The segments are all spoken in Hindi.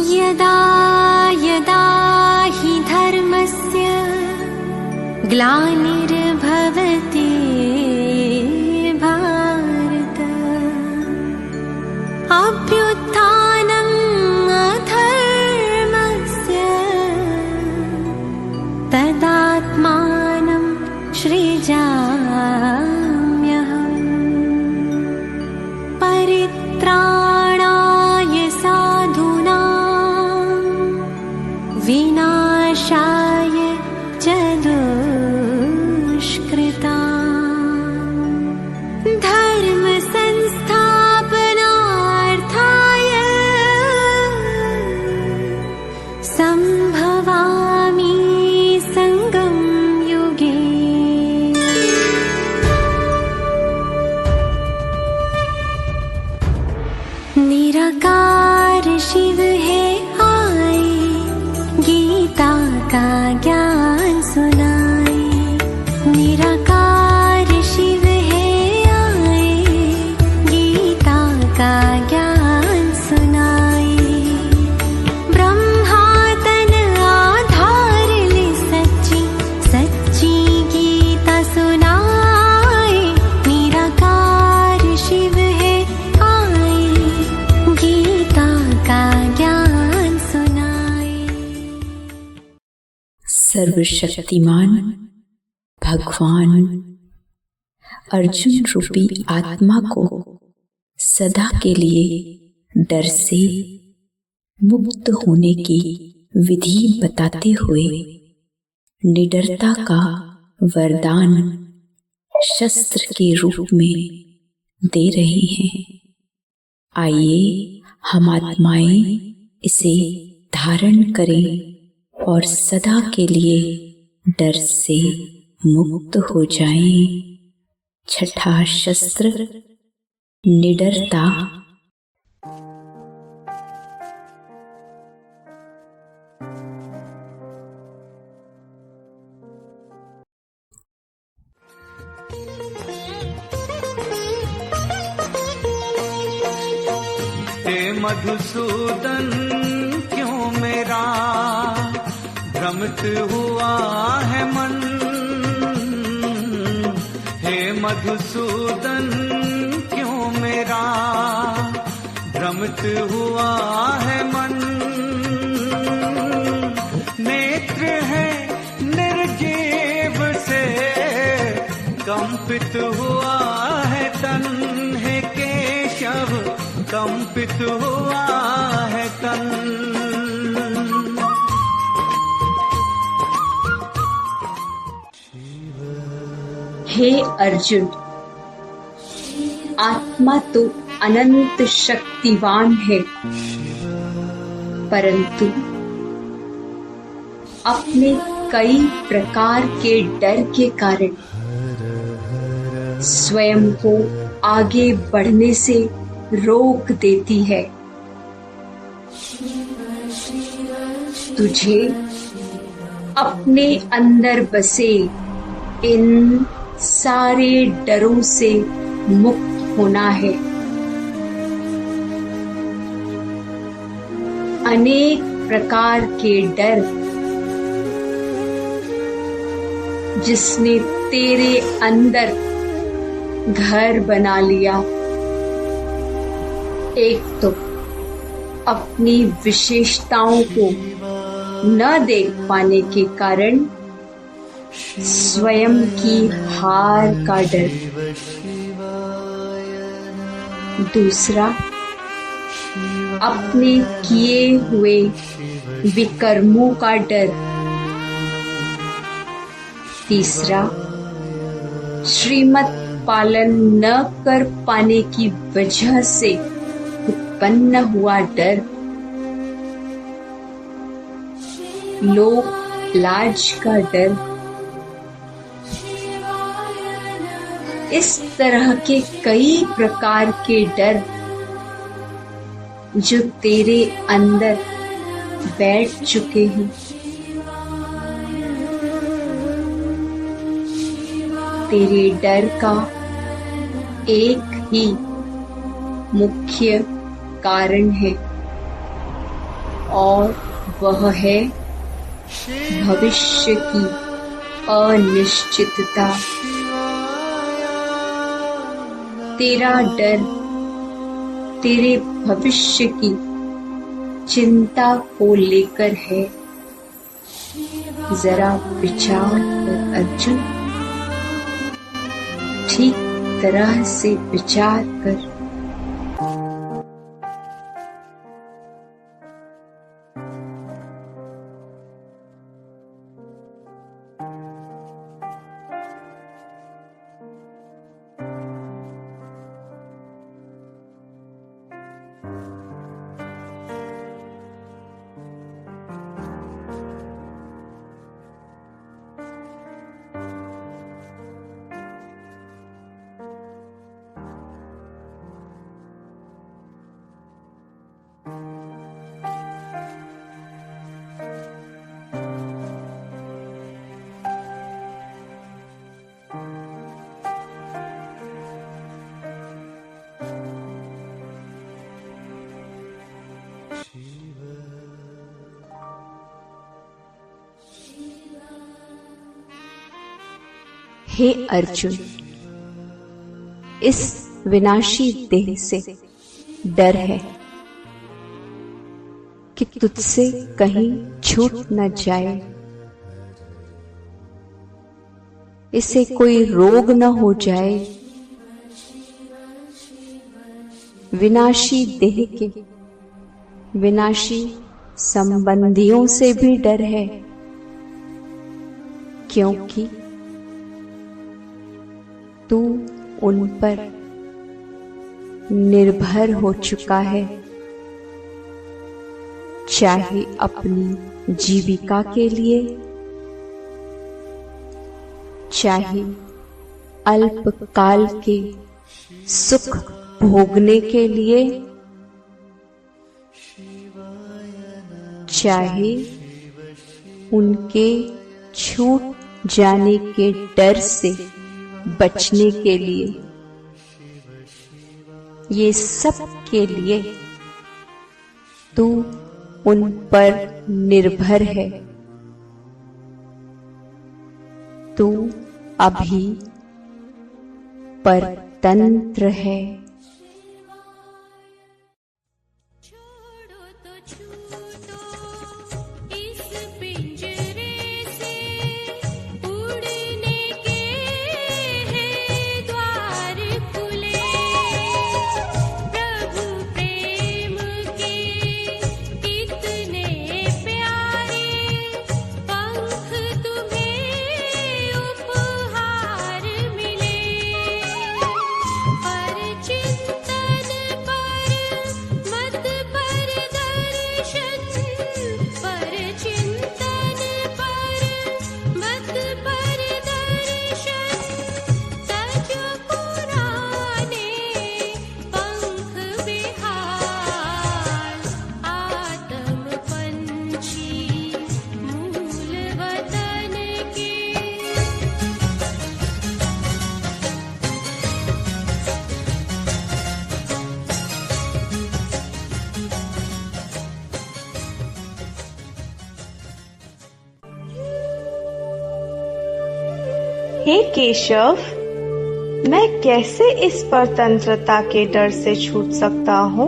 यदा यदा हि धर्मस्य ग्लानिर्भवति भारत अभ्युत्थानम् अधर्मस्य तदात्मानं सृजाम्यहम् परित्राणाय साधूनां विनाशाय च दुष्कृतां धर्म संस्थापनार्थाय संभवामि संगम युगे। निराकार शिव है आए, गीता का ज्ञान सुनाए। निराकार शिव है आए, गीता का ज्ञान सुनाए। ब्रह्मा तन आधार ले सच्ची सच्ची गीता सुनाए। निराकार शिव है आए, गीता का ज्ञान सुनाए। सर्वशक्तिमान भगवान अर्जुन रूपी आत्मा को सदा के लिए डर से मुक्त होने की विधि बताते हुए निडरता का वरदान शस्त्र के रूप में दे रहे हैं। आइए हम आत्माएं इसे धारण करें और सदा के लिए डर से मुक्त हो जाएं। छठा शस्त्र निडरता। हे मधुसूदन क्यों मेरा भ्रमित हुआ है मन। हे मधुसूदन क्यों मेरा भ्रमित हुआ है मन। नेत्र है निर्जीव से कंपित हुआ है तन। हे केशव कंपित हुआ है तन। हे अर्जुन, आत्मा तो अनंत शक्तिवान है, परंतु अपने कई प्रकार के डर के कारण स्वयं को आगे बढ़ने से रोक देती है। तुझे अपने अंदर बसे इन सारे डरों से मुक्त होना है। अनेक प्रकार के डर जिसने तेरे अंदर घर बना लिया। एक तो अपनी विशेषताओं को न देख पाने के कारण स्वयं की हार का डर। अपने किए हुए विकर्मों का डर। तीसरा, श्रीमत पालन न कर पाने की वजह से उत्पन्न हुआ डर। लोक लाज का डर। इस तरह के कई प्रकार के डर जो तेरे अंदर बैठ चुके हैं। तेरे डर का एक ही मुख्य कारण है और वह है भविष्य की अनिश्चितता। तेरा डर तेरे भविष्य की चिंता को लेकर है। जरा विचार कर अर्जुन, ठीक तरह से विचार कर। हे अर्जुन, इस विनाशी देह से डर है कि तुझसे कहीं छूट न जाए, इसे कोई रोग न हो जाए। विनाशी देह के विनाशी संबंधियों से भी डर है, क्योंकि तू उन पर निर्भर हो चुका है, चाहे अपनी जीविका के लिए, चाहे अल्पकाल के सुख भोगने के लिए, चाहे उनके छूट जाने के डर से बचने के लिए। ये सब के लिए तू उन पर निर्भर है। तू अभी परतंत्र है। हे केशव, मैं कैसे इस परतंत्रता के डर से छूट सकता हूँ?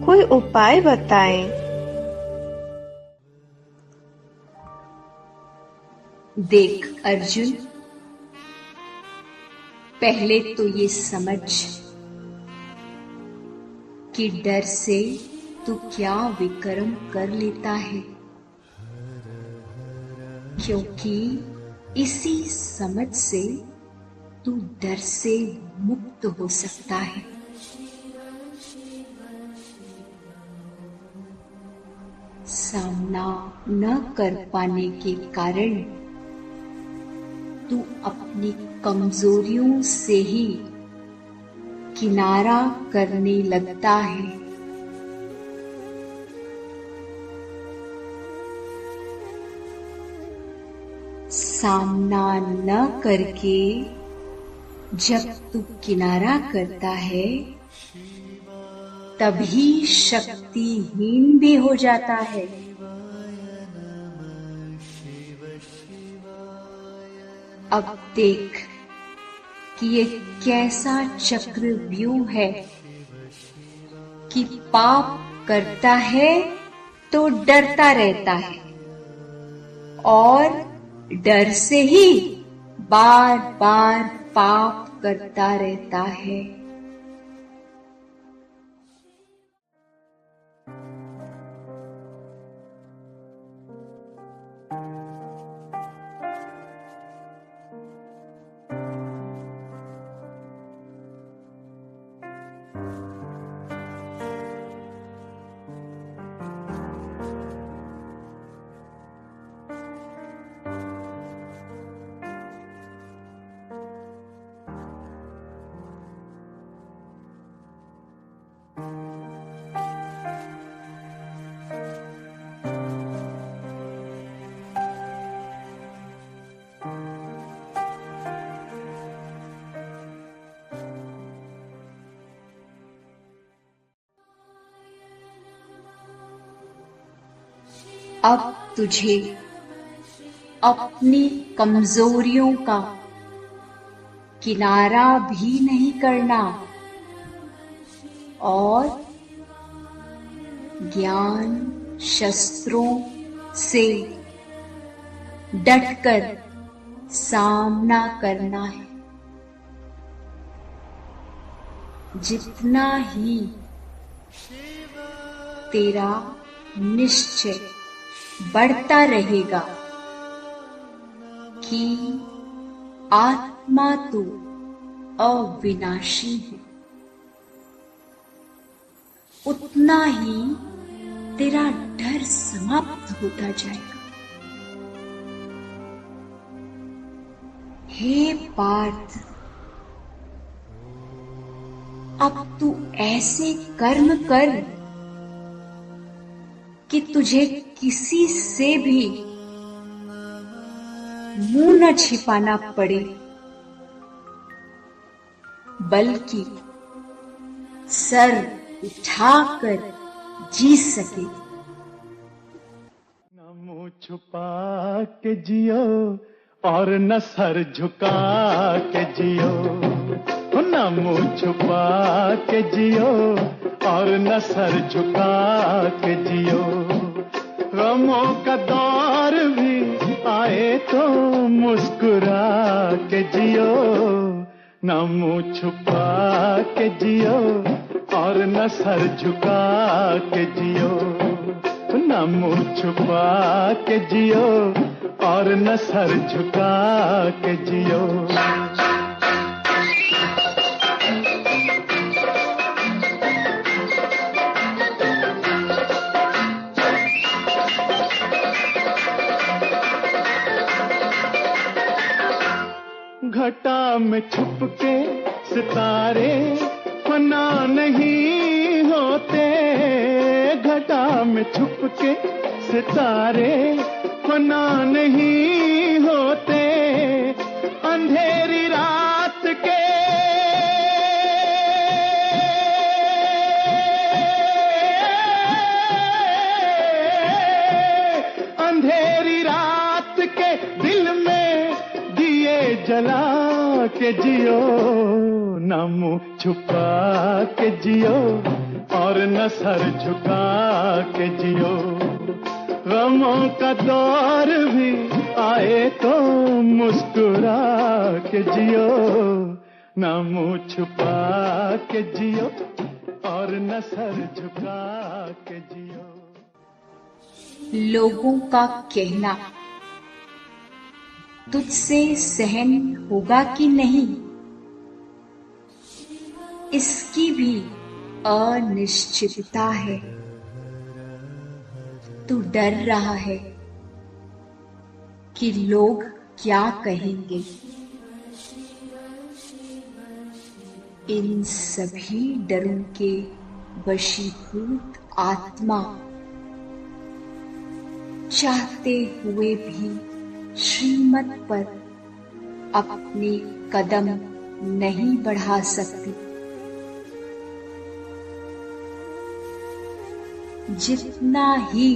कोई उपाय बताएं। देख अर्जुन, पहले तो ये समझ कि डर से तू क्या विक्रम कर लेता है, क्योंकि इसी समझ से तू डर से मुक्त हो सकता है। सामना न कर पाने के कारण तू अपनी कमजोरियों से ही किनारा करने लगता है। सामना न करके जब तू किनारा करता है तभी शक्तिहीन भी हो जाता है। अब देख कि ये कैसा चक्रव्यूह है कि पाप करता है तो डरता रहता है और डर से ही बार बार पाप करता रहता है। अब तुझे अपनी कमजोरियों का किनारा भी नहीं करना और ज्ञान शस्त्रों से डटकर सामना करना है। जितना ही तेरा निश्चय बढ़ता रहेगा कि आत्मा तो अविनाशी है, उतना ही तेरा डर समाप्त होता जाएगा। हे पार्थ, अब तू ऐसे कर्म कर कि तुझे किसी से भी मुंह न छिपाना पड़े, बल्कि सर उठाकर जी सके। न मुंह छुपा के जियो और न सर झुका के जियो, न मुंह छुपा के जियो और न सर झुका के जियो। गमों का दौर भी आए तो मुस्कुरा के जियो, न मुंह छुपा के जियो और न सर झुका के जियो, न मुंह छुपा के जियो और न सर झुका के जियो। घटा में छुप के सितारे फना नहीं होते, घटा में छुप के सितारे फना नहीं होते। अंधेरी रात के अंधेरी रात के दिल में दिए जला के जियो, न मुंह छुपा के जियो और न सर झुका के जियो। गमों का दौर भी आए तो मुस्कुरा के जियो, न मुंह छुपा के जियो और न सर झुका के जियो। लोगों का कहना तुझसे सहन होगा कि नहीं, इसकी भी अनिश्चितता है। तू डर रहा है कि लोग क्या कहेंगे। इन सभी डरों के वशीभूत आत्मा चाहते हुए भी श्रीमत पर अपने कदम नहीं बढ़ा सकती। जितना ही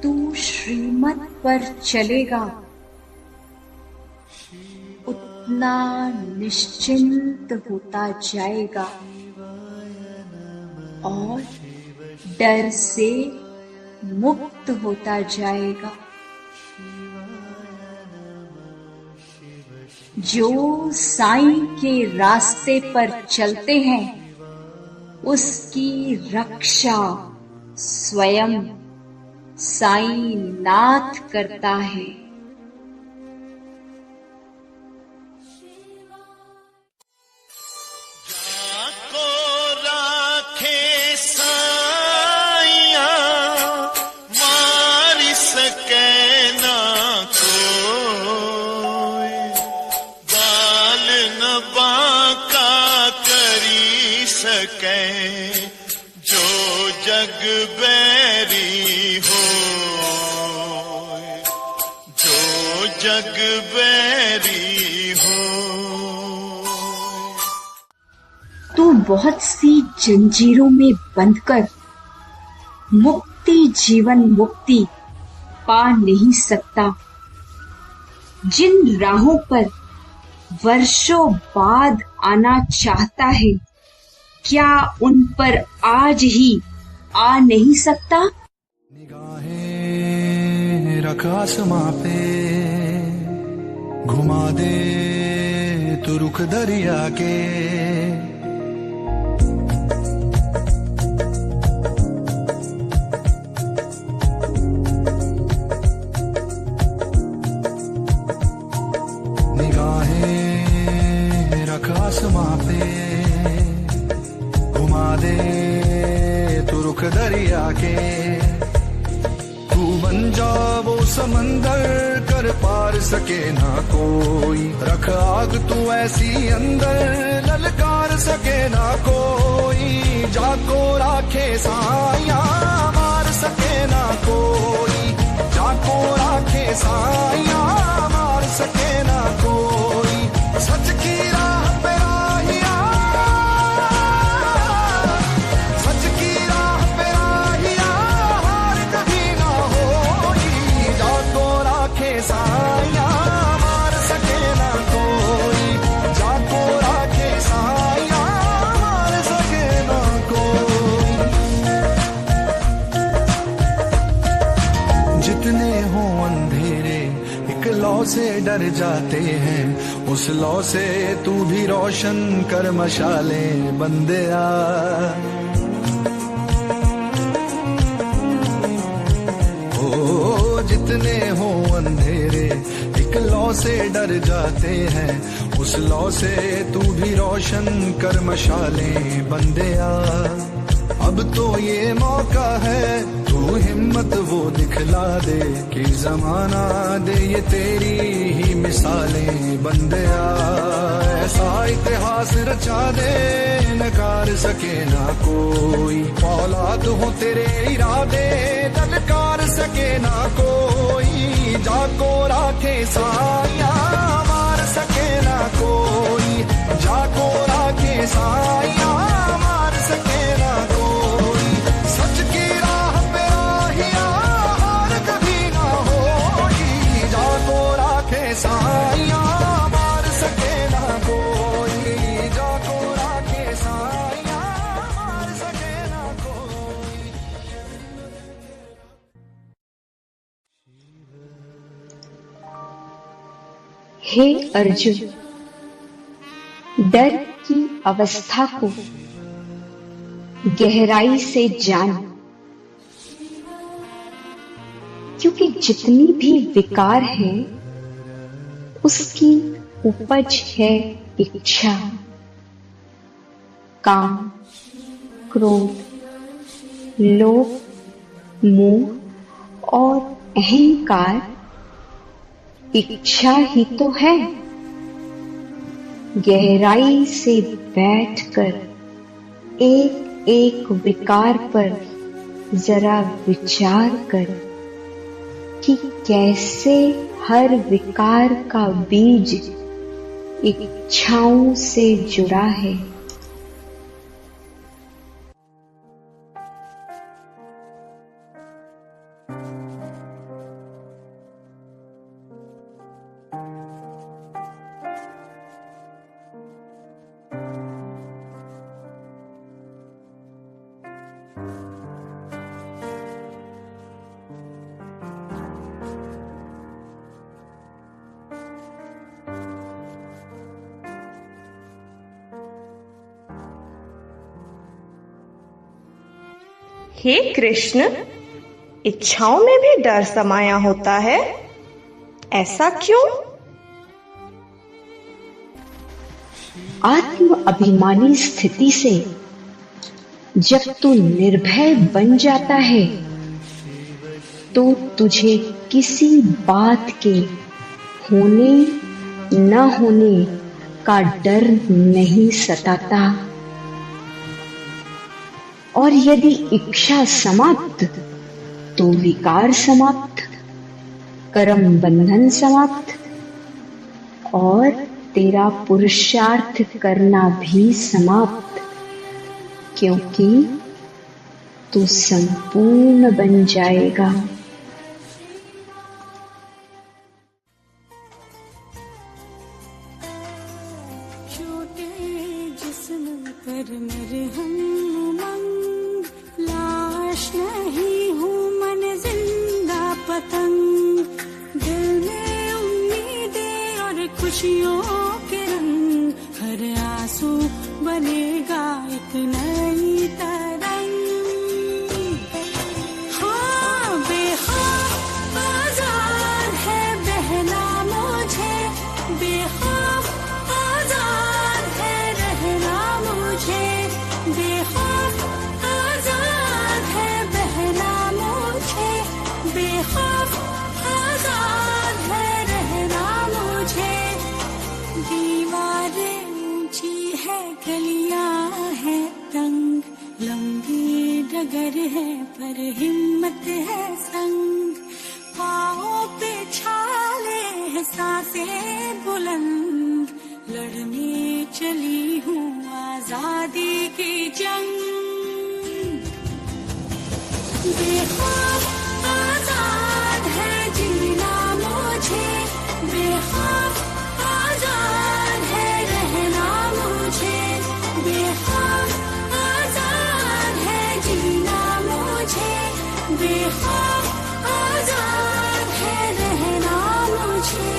तू श्रीमत पर चलेगा, उतना निश्चिंत होता जाएगा और डर से मुक्त होता जाएगा। जो साईं के रास्ते पर चलते हैं, उसकी रक्षा स्वयं साईं नाथ करता है। जाको राखे साइया, मारी सके ना कोई, बाल न बांका करी सके जो जग बैरी हो, जो जग बैरी हो। तू बहुत सी जंजीरों में बंधकर मुक्ति जीवन मुक्ति पा नहीं सकता। जिन राहों पर वर्षों बाद आना चाहता है, क्या उन पर आज ही आ नहीं सकता? निगाहें रख आसमां पे, घुमा दे तू रुख दरिया के। निगाहें रख आसमां पे, घुमा दे तू रुख दरिया के। तू बन जा वो समंदर, कर पार सके ना कोई। रख आग तू ऐसी अंदर, ललकार सके ना कोई। जाको राखे साया, मार सके ना कोई। जाको राखे साया, मार सके ना कोई। सच की राह पे राहिया, सच की राह पे राहिया, हार कभी ना होई। जाको राखे साया, मार सके ना कोई। जाको राखे साया, मार सके ना कोई। जितने हों अंधेरे एक लौ से डर जाते हैं, उस लौ से तू भी रोशन कर मशाले बंदिया। ओ जितने हो अंधेरे एक लौ से डर जाते हैं, उस लौ से तू भी रोशन कर मशाले बंदिया। अब तो ये मौका है, तू हिम्मत वो दिखला दे कि जमाना दे ये तेरी ही मिसालें बंदिया। ऐसा इतिहास रचा दे नकार सके ना कोई। औलाद हो तेरे इरादे, ललकार सके ना कोई। जाको राखे साया, मार सके ना कोई। जाको राखे साया, मार सके ना कोई। सच की राह पे राहिया, हार कभी ना होई। जाको राखे साया, मार सके ना कोई। जाको राखे साया, मार सके ना कोई। हे अर्जुन, डर की अवस्था को गहराई से जान, क्योंकि जितनी भी विकार है उसकी उपज है इच्छा। काम, क्रोध, लोभ, मोह और अहंकार इच्छा ही तो है। गहराई से बैठकर एक एक विकार पर जरा विचार कर कि कैसे हर विकार का बीज इच्छाओं से जुड़ा है। हे कृष्ण, इच्छाओं में भी डर समाया होता है, ऐसा क्यों? आत्म अभिमानी स्थिति से जब तू निर्भय बन जाता है तो तुझे किसी बात के होने न होने का डर नहीं सताता। और यदि इच्छा समाप्त तो विकार समाप्त, कर्म बंधन समाप्त और तेरा पुरुषार्थ करना भी समाप्त, क्योंकि तू संपूर्ण बन जाएगा। छोटे जिस्म पर मेरे हम उमंग, लाश नहीं हूँ मन जिंदा पतंग, दिल में उम्मीदें और खुशियों के रंग, हर आंसू बनेगा एक नई तरंग। हाँ बेखौफ आजाद है बहना मुझे, बेखौफ आजाद है रहना मुझे, बेखौफ आजाद है बहना मुझे, बेखौफ आजाद है रहना मुझे। दीवारें ऊंची है गलियां है तंग, लंबी डगर है पर हिम्मत है संग, पाँव पे छाले है सांसें बुलंद, लड़ने चली हूँ आजादी की जंग। बेखौफ आजाद है जीना मुझे, बेखौफ आजाद है रहना मुझे, बेखौफ आजाद है जीना मुझे, बेखौफ आजाद है रहना मुझे।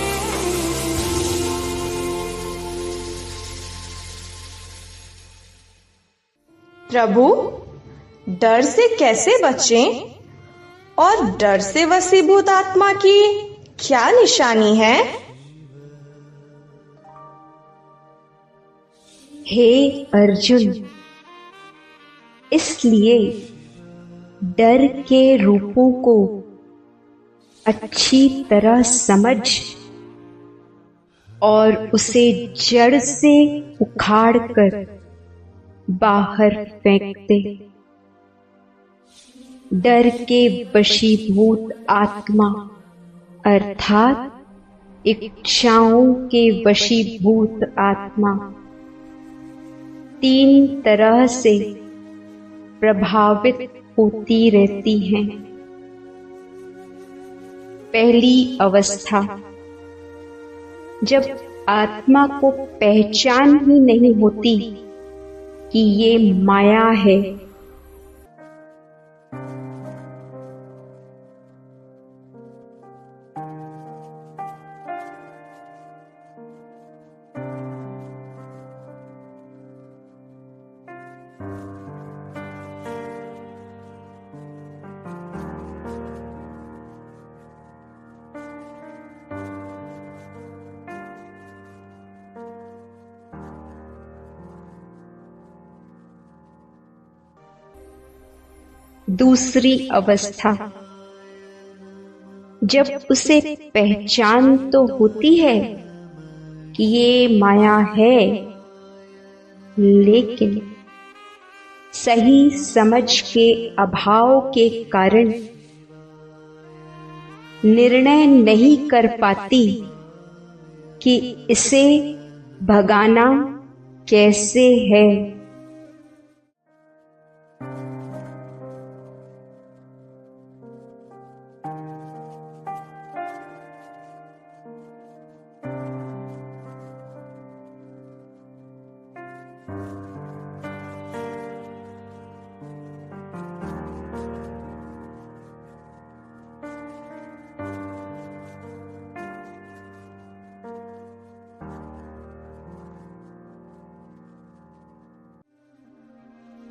प्रभु, डर से कैसे बचें और डर से वशीभूत आत्मा की क्या निशानी है? हे अर्जुन, इसलिए डर के रूपों को अच्छी तरह समझ और उसे जड़ से उखाड़कर बाहर फेंक दे। डर के वशीभूत आत्मा अर्थात इच्छाओं के वशीभूत आत्मा 3 तरह से प्रभावित होती रहती हैं। पहली अवस्था, जब आत्मा को पहचान ही नहीं होती कि ये माया है। दूसरी अवस्था, जब उसे पहचान तो होती है कि ये माया है, लेकिन सही समझ के अभाव के कारण निर्णय नहीं कर पाती कि इसे भगाना कैसे है।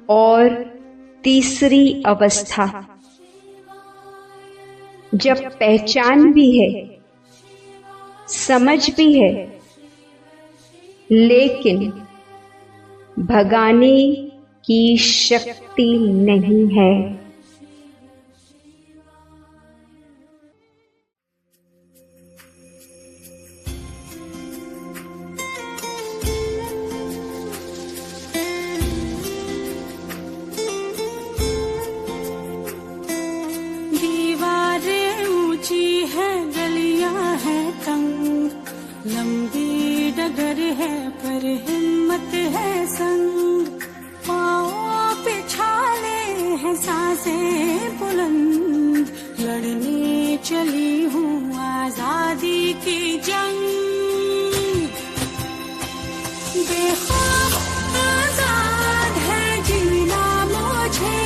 और तीसरी अवस्था, जब पहचान भी है, समझ भी है, लेकिन भगाने की शक्ति नहीं है। लंबी डगर है पर हिम्मत है संग, पाँव पे छाले हैं सांसें बुलंद, लड़ने चली हूँ आजादी की जंग। बेखौफ आजाद है जीना मुझे,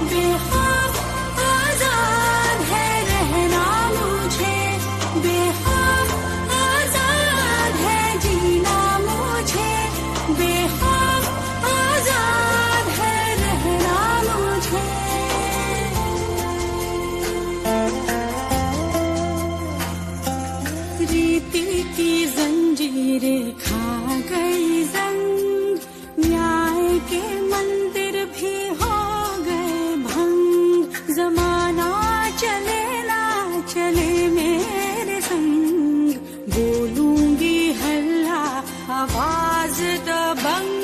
बेखौफ आजाद है रहना मुझे, बेखौफ आजाद है जीना मुझे, बेखौफ आजाद है रहना मुझे। रीति की जंजीरें खा गई जंग, न्याय के मंदिर भी हो गए भंग, जमाना चले ना चले मेरे संग, बोलूंगी हल्ला आवाज दबंग।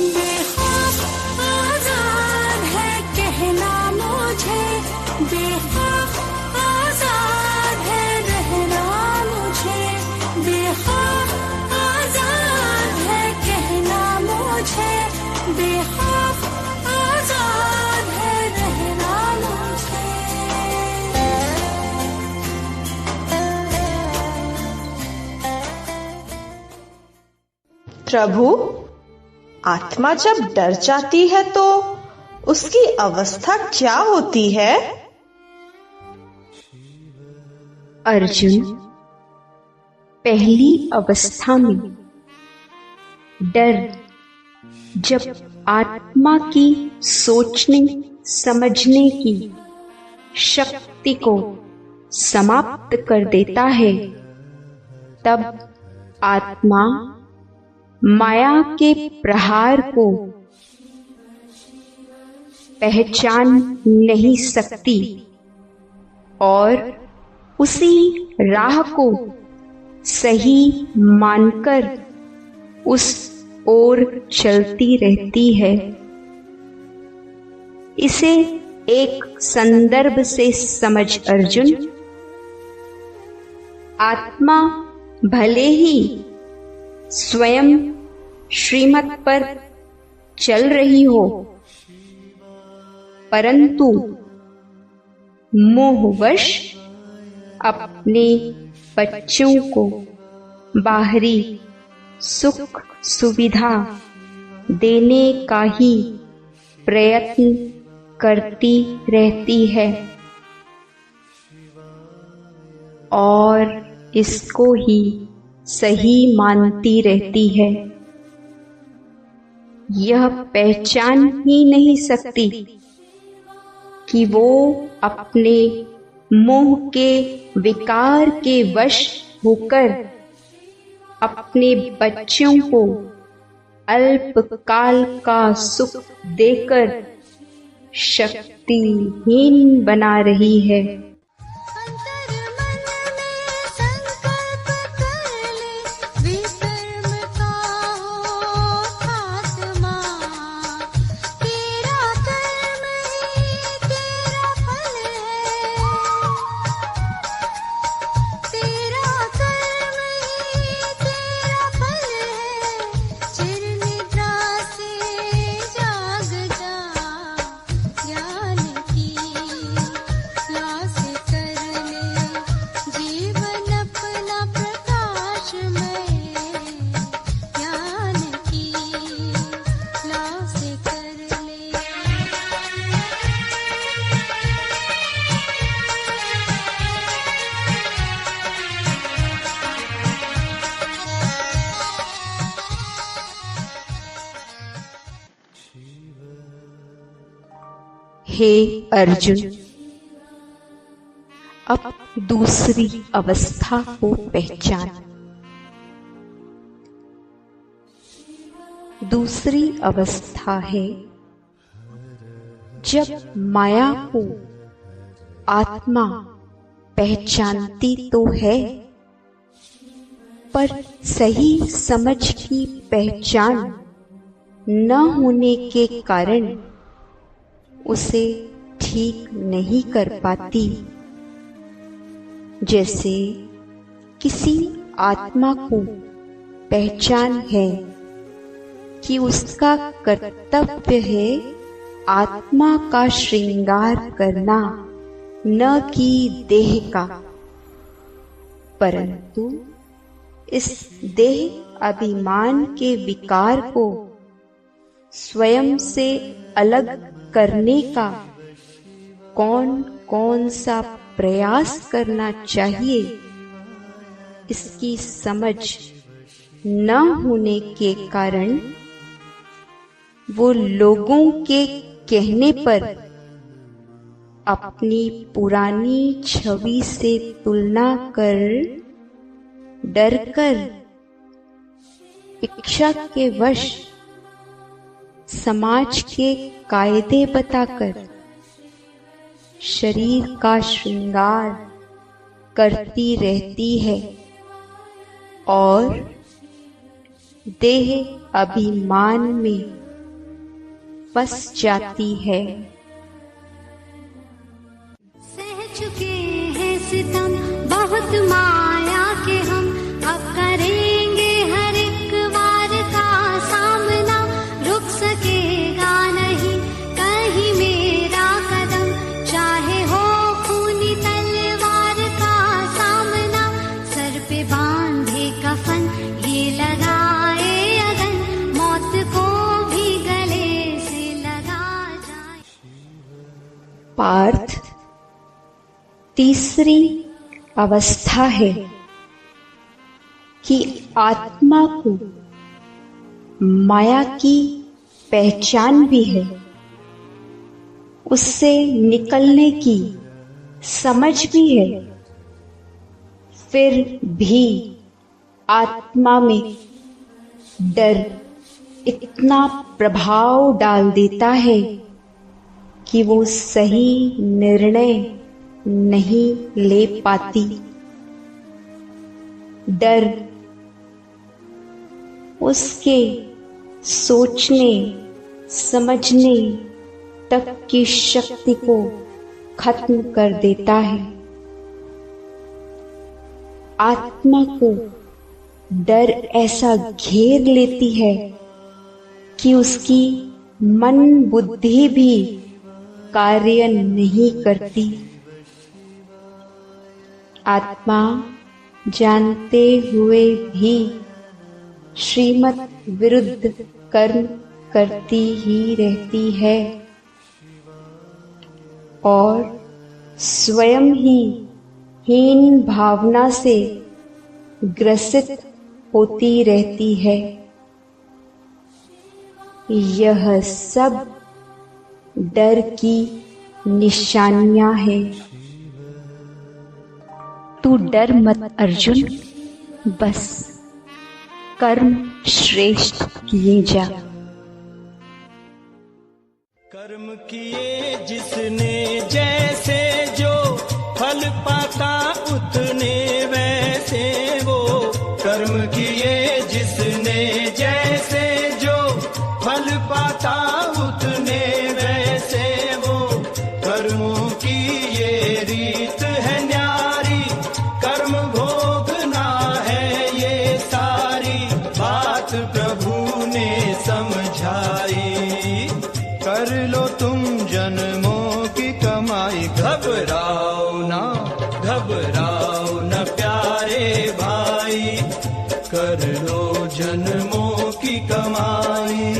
बेखौफ आजाद है कहना मुझे, बेखौफ आजाद है रहना मुझे, बेखौफ आजाद है कहना मुझे, बेखौफ आजाद है रहना मुझे। प्रभु, आत्मा जब डर जाती है तो उसकी अवस्था क्या होती है? अर्जुन, पहली अवस्था में डर जब आत्मा की सोचने समझने की शक्ति को समाप्त कर देता है, तब आत्मा माया के प्रहार को पहचान नहीं सकती और उसी राह को सही मानकर उस ओर चलती रहती है। इसे एक संदर्भ से समझ अर्जुन। आत्मा भले ही स्वयं श्रीमत पर चल रही हो, परंतु मोहवश अपने बच्चों को बाहरी सुख सुविधा देने का ही प्रयत्न करती रहती है और इसको ही सही मानती रहती है। यह पहचान ही नहीं सकती कि वो अपने मोह के विकार के वश होकर अपने बच्चों को अल्पकाल का सुख देकर शक्तिहीन बना रही है। अंतर मन में संकल्प कर ले, विकर्म का हो खात्मा। तेरा कर्म ही तेरा फल है, तेरा कर्म ही तेरा फल है। चिर निद्रा से जाग जा, ज्ञान की लाश कर ले, जीवन अपना प्रकाशमय। ज्ञान की लाश कर ले। हे अर्जुन, अब दूसरी अवस्था को पहचान। दूसरी अवस्था है जब माया को आत्मा पहचानती तो है, पर सही समझ की पहचान न होने के कारण उसे ठीक नहीं कर पाती। जैसे किसी आत्मा को पहचान है कि उसका कर्तव्य है आत्मा का श्रृंगार करना, न कि देह का, परंतु इस देह अभिमान के विकार को स्वयं से अलग करने का कौन कौन सा प्रयास करना चाहिए, इसकी समझ न होने के कारण वो लोगों के कहने पर अपनी पुरानी छवि से तुलना कर, डरकर, इच्छा के वश, समाज के कायदे बताकर शरीर का श्रृंगार करती रहती है और देह अभिमान में फंस जाती है। सह चुके हैं सितम बहुत माया के हम, अब करेंगे हर एक वार का सामना। रुक सकेगा नहीं कहीं मेरा कदम, चाहे हो खूनी तलवार का सामना। सर पे बांधे कफन ये लगाए अगन, मौत को भी गले से लगा जाए। पार्थ, तीसरी अवस्था है कि आत्मा को माया की पहचान भी है, उससे निकलने की समझ भी है, फिर भी आत्मा में डर इतना प्रभाव डाल देता है कि वो सही निर्णय नहीं ले पाती। डर उसके सोचने समझने तक की शक्ति को खत्म कर देता है। आत्मा को डर ऐसा घेर लेती है कि उसकी मन बुद्धि भी कार्य नहीं करती। आत्मा जानते हुए भी श्रीमत विरुद्ध कर्म करती ही रहती है और स्वयं ही हीन भावना से ग्रसित होती रहती है। यह सब डर की निशानियां हैं। तू डर मत अर्जुन, बस कर्म श्रेष्ठ किए जा। कर्म किए जिसने जैसे जो फल पाता उतने वैसे वो। कर्म किए जिसने जैसे जो फल पाता उतने वैसे वो। कर्मों की ये रीत है न्यारी, कर्म भोगना है ये सारी बात प्रभु ने समझाई। कर लो तुम जन्मों की कमाई, घबराओ न प्यारे भाई। कर लो जन्मों की कमाई,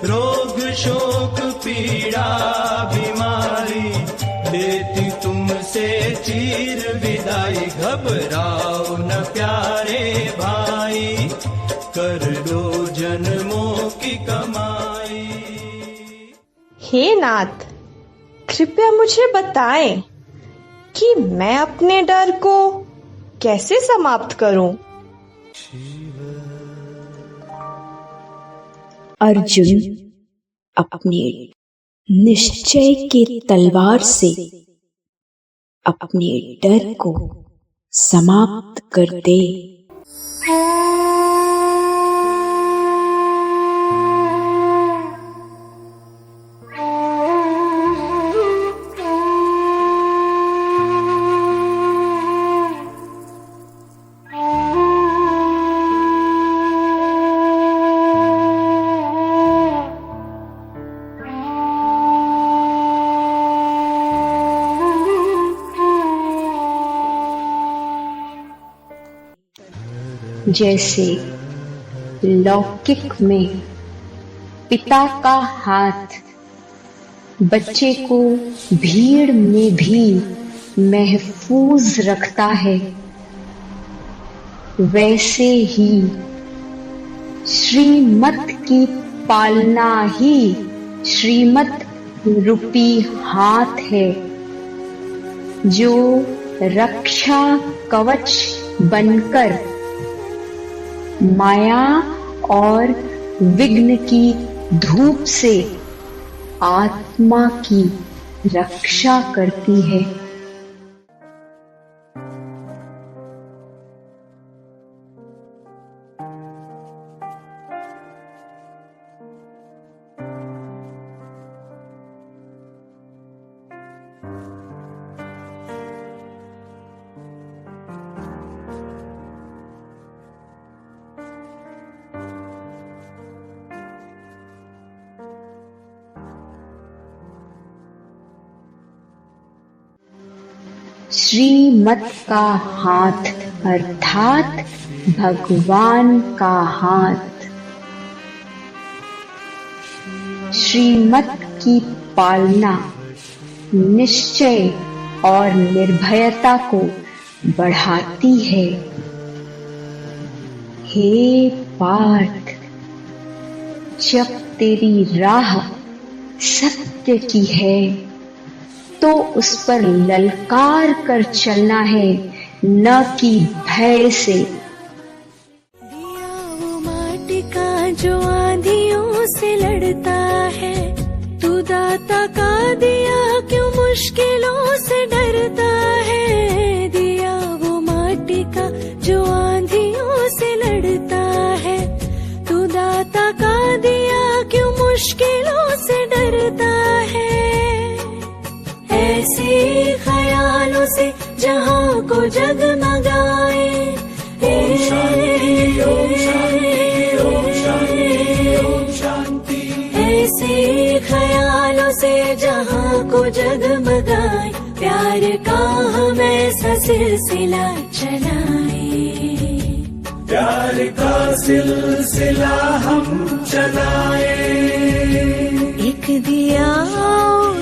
रोग शोक पीड़ा बीमारी देती तुमसे चीर विदाई। घबराओ न प्यारे भाई, कर लो जन्मों की कमाई। हे नाथ, कृपया मुझे बताएं कि मैं अपने डर को कैसे समाप्त करूं? अर्जुन अपने निश्चय के तलवार से अपने डर को समाप्त कर दे। जैसे लौकिक में पिता का हाथ बच्चे को भीड़ में भी महफूज रखता है, वैसे ही श्रीमत की पालना ही श्रीमत रूपी हाथ है, जो रक्षा कवच बनकर माया और विघ्न की धूप से आत्मा की रक्षा करती है। श्रीमत का हाथ अर्थात भगवान का हाथ श्रीमत की पालना निश्चय और निर्भयता को बढ़ाती है। हे पार्थ, जब तेरी राह सत्य की है तो उस पर ललकार कर चलना है, न कि भय से। दिया वो माटी का जो आंधियों से लड़ता है, तू दाता का दिया क्यों मुश्किलों से डरता है। दिया वो माटी का जो आंधियों से लड़ता है, तू दाता का दिया क्यों मुश्किलों से डरता है। ऐसे ख्यालों से जहां को जगमगाए, ओम शांति ओम शांति ओम शांति ओम शांति। ऐसे ख्यालों से जहां को जगमगाए, प्यार का हम ऐसा सिलसिला चलाए, प्यार का सिलसिला हम चलाए। एक दिया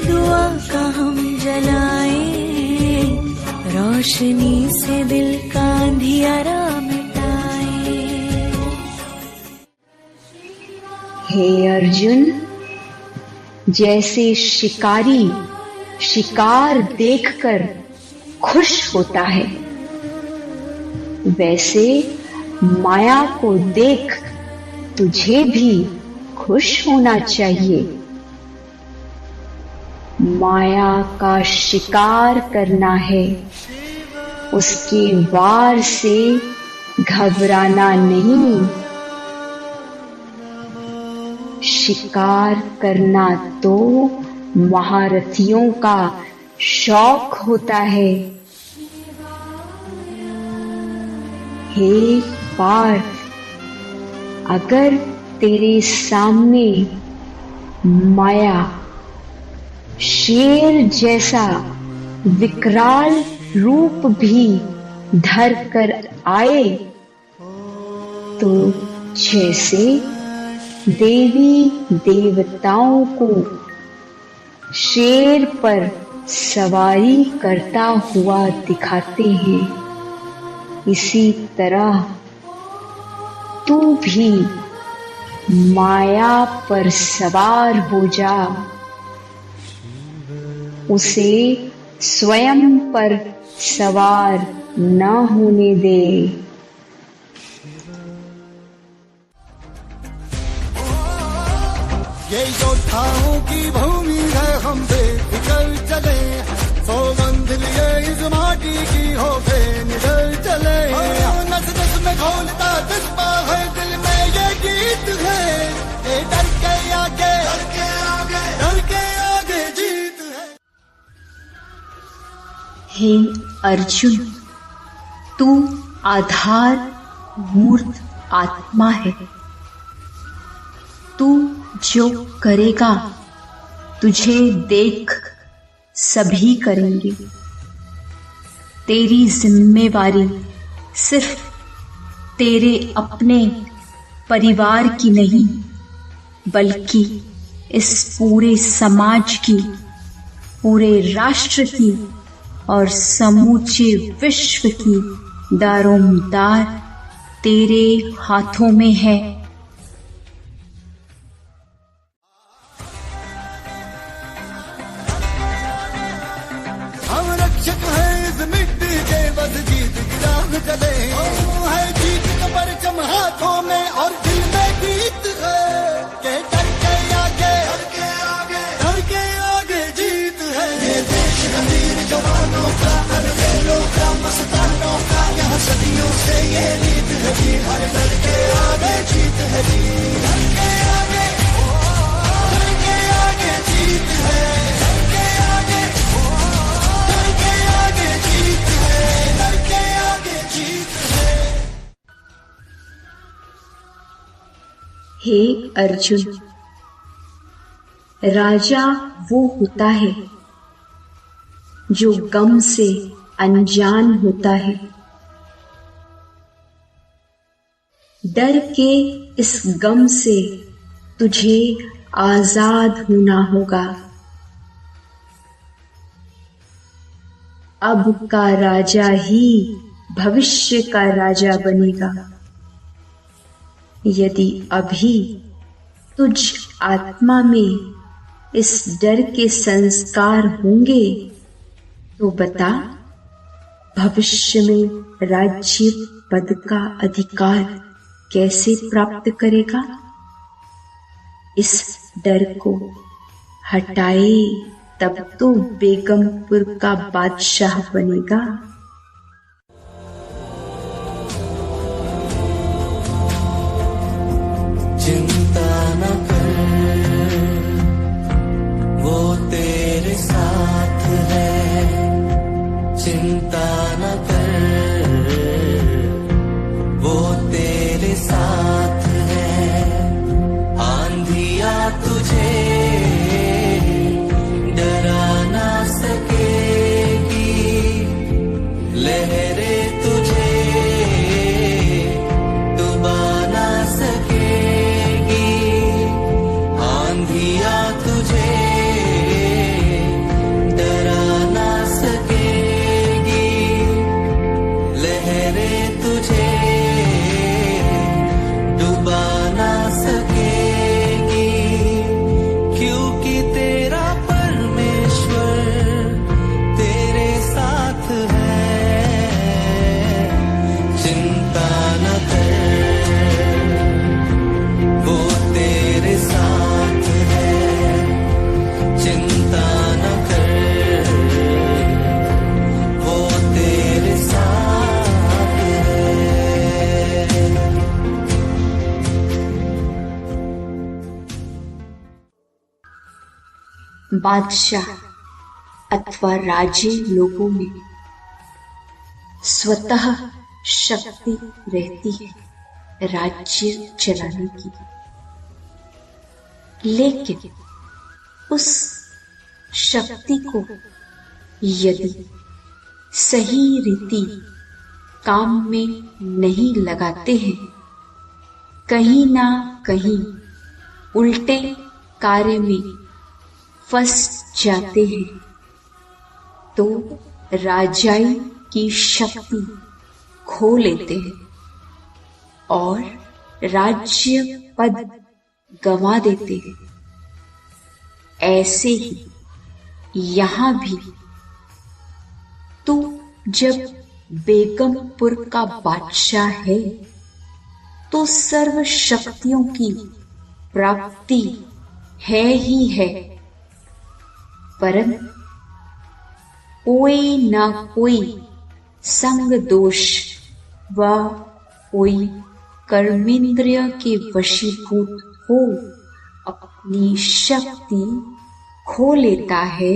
दुआ का हम जलाए, रोशनी से दिल का अंधियारा मिटाए। हे अर्जुन, जैसे शिकारी शिकार देखकर खुश होता है, वैसे माया को देख तुझे भी खुश होना चाहिए। माया का शिकार करना है, उसके वार से घबराना नहीं। शिकार करना तो महारथियों का शौक होता है। हे पार्थ, अगर तेरे सामने माया शेर जैसा विकराल रूप भी धर कर आए तो जैसे देवी देवताओं को शेर पर सवारी करता हुआ दिखाते हैं, इसी तरह तू भी माया पर सवार हो जा। उसे स्वयं पर सवार न होने दे। ये योद्धाओं की भूमि है, हम बेफिक्र चले, सौगंध लिए इस माटी की हो के निडर चले। नस नस में घोलता जज्बा है, दिल में ये गीत है, ये डर के आगे जीत है। हे अर्जुन, तू आधार मूर्त आत्मा है। तू जो करेगा तुझे देख सभी करेंगे। तेरी जिम्मेवारी सिर्फ तेरे अपने परिवार की नहीं, बल्कि इस पूरे समाज की, पूरे राष्ट्र की और समूचे विश्व की दारोमदार तेरे हाथों में है। हम रक्षक हैं इस मिट्टी के, बस जीत की राह चले। है जीत का परचम हाथों में और दिल में गीत है, के डर के आगे जीत है। ये देश अमीर जवानों का, अरबेलों का, मस्तानों का, यहाँ सदियों से ये रीत है जी। हर डर के आगे जीत है जी, डर के आगे जीत है, डर के आगे जीत है, डर के आगे जीत है। हे अर्जुन, राजा वो होता है जो गम से अनजान होता है। डर के इस गम से तुझे आजाद होना होगा। अब का राजा ही भविष्य का राजा बनेगा। यदि अभी तुझ आत्मा में इस डर के संस्कार होंगे तो बता, भविष्य में राज्य पद का अधिकार कैसे प्राप्त करेगा? इस डर को हटाए तब तो बेगमपुर का बादशाह बनेगा। चिंता न कर, वो तेरे साथ है। चिंता न कर, वो तेरे साथ है। आंधिया तुझे डरा ना सकेगी, लहरें तुझे डुबा ना सकेगी। आंधिया तुझे डरा ना सकेगी, बादशाह अथवा राजे लोगों में स्वतः शक्ति रहती है राज्य चलाने की, लेकिन उस शक्ति को यदि सही रीति काम में नहीं लगाते हैं, कहीं ना कहीं उल्टे कार्य में फंस जाते हैं, तो राजाई की शक्ति खो लेते हैं और राज्य पद गंवा देते हैं। ऐसे ही यहाँ भी तू जब बेगमपुर का बादशाह है तो सर्व शक्तियों की प्राप्ति है ही है, परंतु कोई ना कोई संग दोष व कोई कर्मेंद्रिय के वशीभूत हो अपनी शक्ति खो लेता है,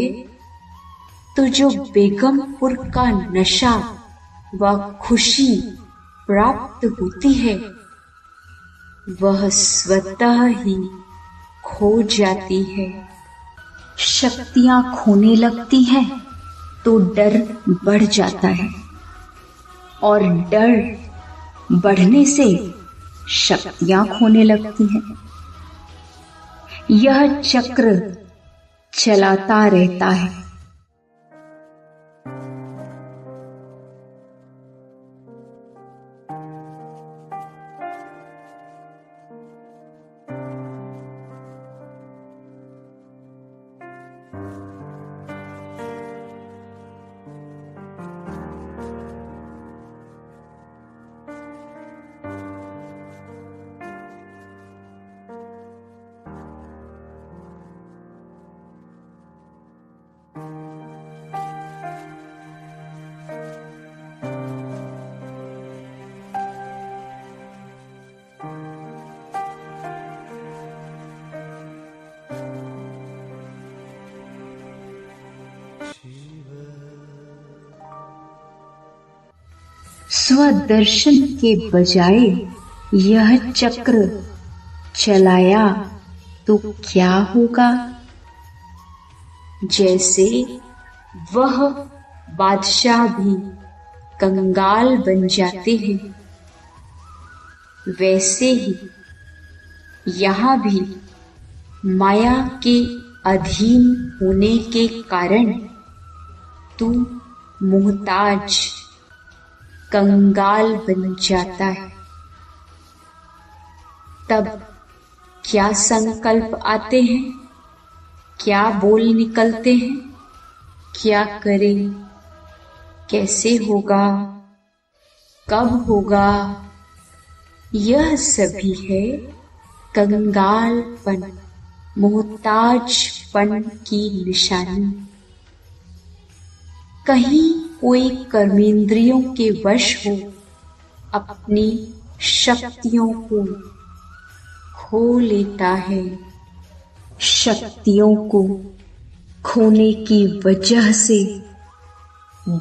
तो जो बेगमपुर का नशा व खुशी प्राप्त होती है वह स्वतः ही खो जाती है। शक्तियां खोने लगती हैं तो डर बढ़ जाता है और डर बढ़ने से शक्तियां खोने लगती हैं। यह चक्र चलाता रहता है। स्वदर्शन के बजाय यह चक्र चलाया तो क्या होगा? जैसे वह बादशाह भी कंगाल बन जाते हैं, वैसे ही यहाँ भी माया के अधीन होने के कारण तू मोहताज कंगाल बन जाता है। तब क्या संकल्प आते हैं, क्या बोल निकलते हैं, क्या करें, कैसे होगा, कब होगा, यह सभी है कंगालपन, मोहताजपन की निशानी। कहीं कोई कर्मेंद्रियों के वश हो अपनी शक्तियों को खो लेता है। शक्तियों को खोने की वजह से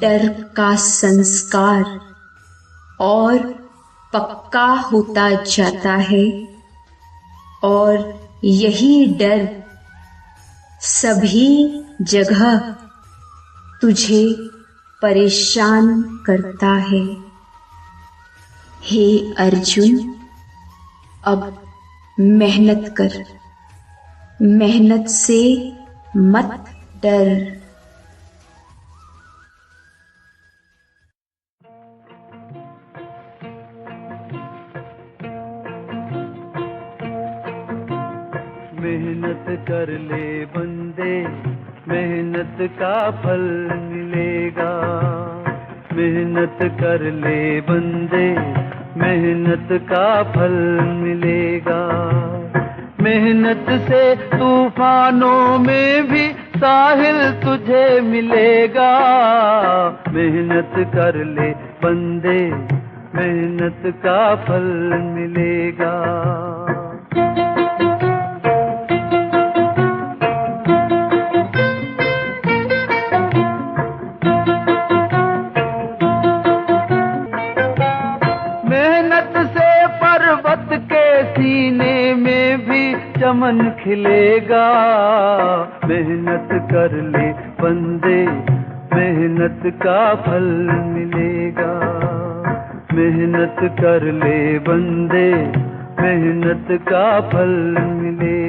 डर का संस्कार और पक्का होता जाता है और यही डर सभी जगह तुझे परेशान करता है। हे अर्जुन, अब मेहनत कर, मेहनत से मत डर। मेहनत कर ले बंदे, मेहनत का फल मिलेगा। मेहनत कर ले बंदे, मेहनत का फल मिलेगा। मेहनत से तूफानों में भी साहिल तुझे मिलेगा। मेहनत कर ले बंदे, मेहनत का फल मिलेगा। चमन खिलेगा। मेहनत कर ले बंदे, मेहनत का फल मिलेगा। मेहनत कर ले बंदे, मेहनत का फल मिलेगा।